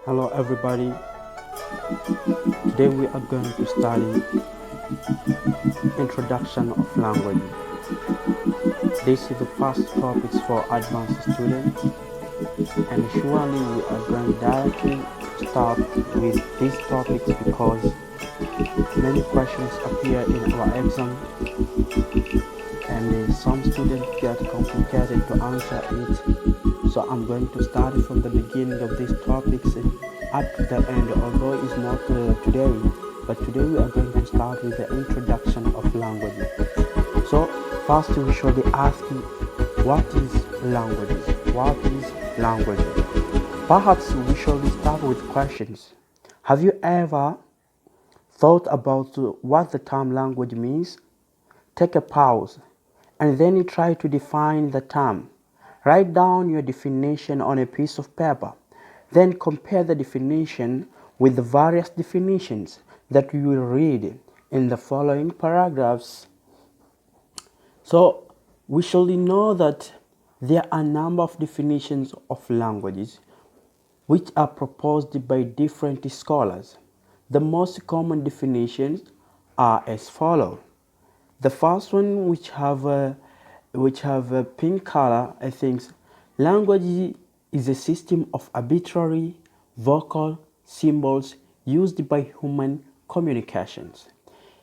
Hello everybody, today we are going to study introduction of language. This is the first topics for advanced students and surely we are going directly to start with these topics because many questions appear in our exam and some students get complicated to answer it. So I'm going to start from the beginning of these topics at the end, although it's not today, but today we are going to start with the introduction of language. So first we should be asking, what is languages? What is languages? Perhaps we should start with questions. Have you ever thought about what the term language means? Take a pause and then you try to define the term. Write down your definition on a piece of paper. Then compare the definition with the various definitions that you will read in the following paragraphs. So we should know that there are a number of definitions of languages which are proposed by different scholars. The most common definitions are as follows. The first one, which have a pink color, I think, language is a system of arbitrary vocal symbols used by human communications.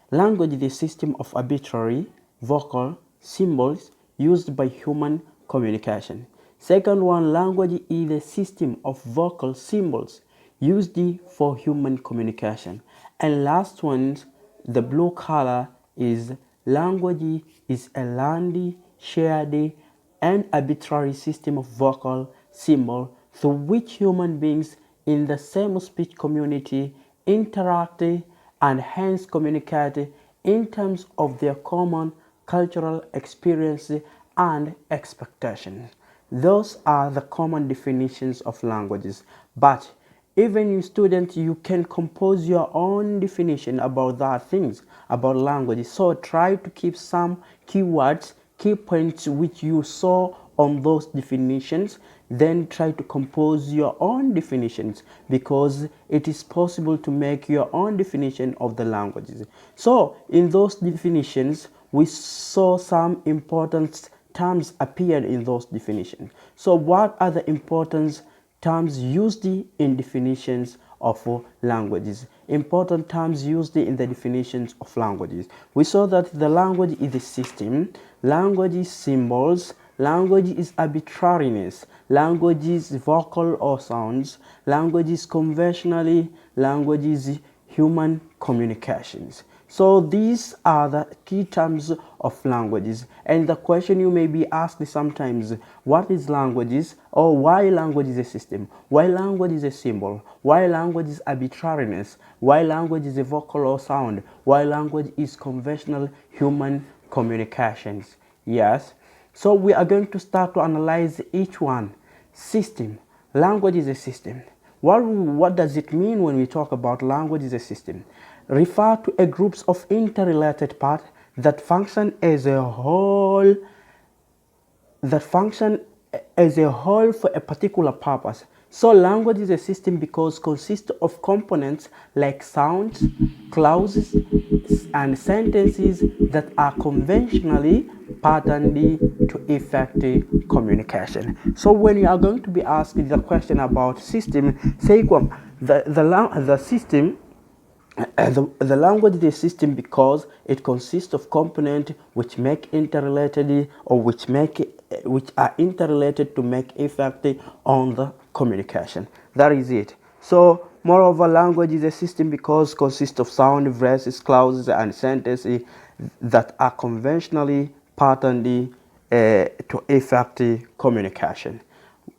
Language is a system of arbitrary vocal symbols used by human communication. Second one, language is a system of vocal symbols used for human communication. And last one, the blue color, is language is a learned, shared, and arbitrary system of vocal symbol through which human beings in the same speech community interact and hence communicate in terms of their common cultural experience and expectations. Those are the common definitions of languages. But even you students, you can compose your own definition about that things, about languages. So try to keep some keywords, key points which you saw on those definitions, then try to compose your own definitions because it is possible to make your own definition of the languages. So in those definitions, we saw some important terms appeared in those definitions. So what are the important terms used in definitions of languages? Important terms used in the definitions of languages. We saw that the language is a system, language is symbols, language is arbitrariness, language is vocal or sounds, language is conventionally, language is human communications. So these are the key terms of languages. And the question you may be asked sometimes, what is languages, or why language is a system? Why language is a symbol? Why language is arbitrariness? Why language is a vocal or sound? Why language is conventional human communications? Yes. So we are going to start to analyze each one. System. Language is a system. What does it mean when we talk about language is a system? Refer to a groups of interrelated parts that function as a whole for a particular purpose. So language is a system because it consists of components like sounds, clauses, and sentences that are conventionally patterned to effective communication. So when you are going to be asked the question about system, say the system the language is a system because it consists of components which make interrelated or which are interrelated to make effect on the communication. That is it. So moreover, language is a system because it consists of sound, phrases, clauses, and sentences that are conventionally patterned to effective communication.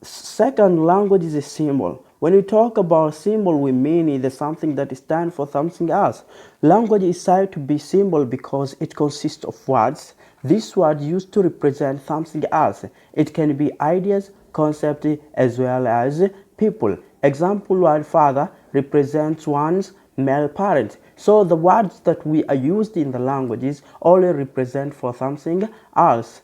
Second, language is a symbol. When we talk about symbol, we mean it is something that stands for something else. Language is said to be symbol because it consists of words. This word used to represent something else. It can be ideas, concepts, as well as people. Example word father represents one's male parent. So the words that we are used in the languages only represent for something else.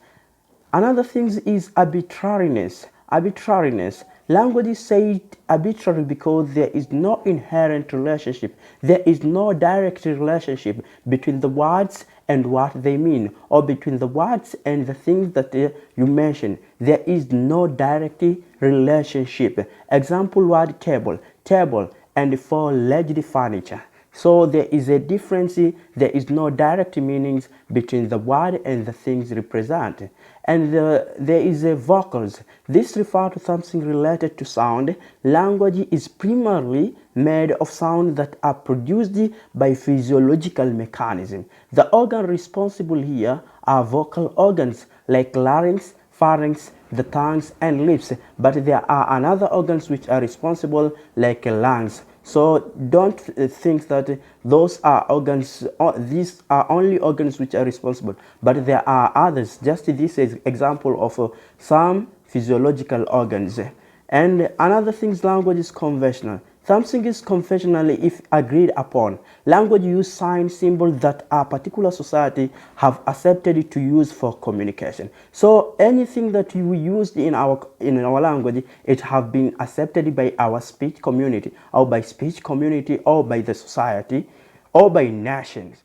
Another thing is arbitrariness. Arbitrariness. Language is said arbitrary because there is no inherent relationship. There is no direct relationship between the words and what they mean, or between the words and the things that you mention. There is no direct relationship. Example word table, table, and four-legged furniture. So there is a difference, there is no direct meanings between the word and the things represent. And there is a vocals. This refers to something related to sound. Language is primarily made of sound that are produced by physiological mechanism. The organ responsible here are vocal organs like larynx, pharynx, the tongues and lips, but there are another organs which are responsible like lungs. So don't think that those are organs, these are only organs which are responsible, but there are others. Just this is example of some physiological organs. And another thing, language is conventional. Something is conventionally if agreed upon. Language use sign symbols that a particular society have accepted to use for communication. So anything that we used in our language, it have been accepted by our speech community, or by speech community, or by the society, or by nations.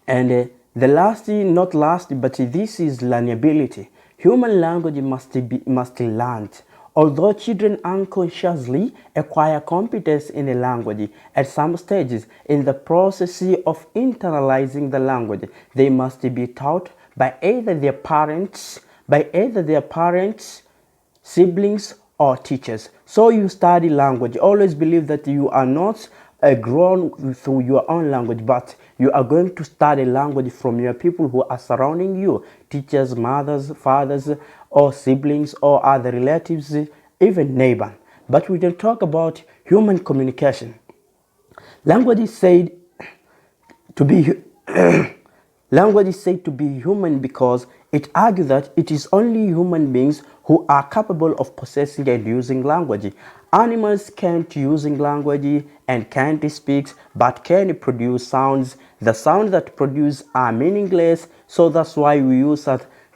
And the last, not last, but this is learnability. Human language must be learned. Although children unconsciously acquire competence in a language at some stages in the process of internalizing the language, they must be taught by either their parents, siblings, or teachers. So you study language. Always believe that you are not grown through your own language, but you are going to study language from your people who are surrounding you, teachers, mothers, fathers, or siblings, or other relatives, even neighbor. But we don't talk about human communication. Language is said to be language is said to be human because it argues that it is only human beings who are capable of possessing and using language. Animals can't use language and can't speak, but can produce sounds. The sounds that produce are meaningless, so that's why we use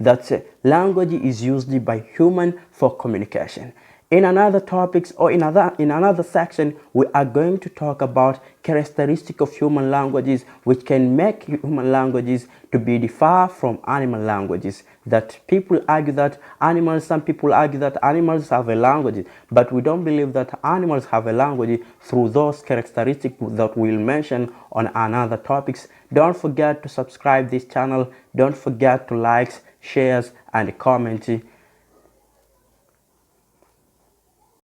that language is used by human for communication. In another topics, or in another section, we are going to talk about characteristics of human languages which can make human languages to be differ from animal languages. That people argue that some people argue that animals have a language, but we don't believe that animals have a language through those characteristics that we'll mention on another topics. Don't forget to subscribe this channel. Don't forget to like, shares, and comment.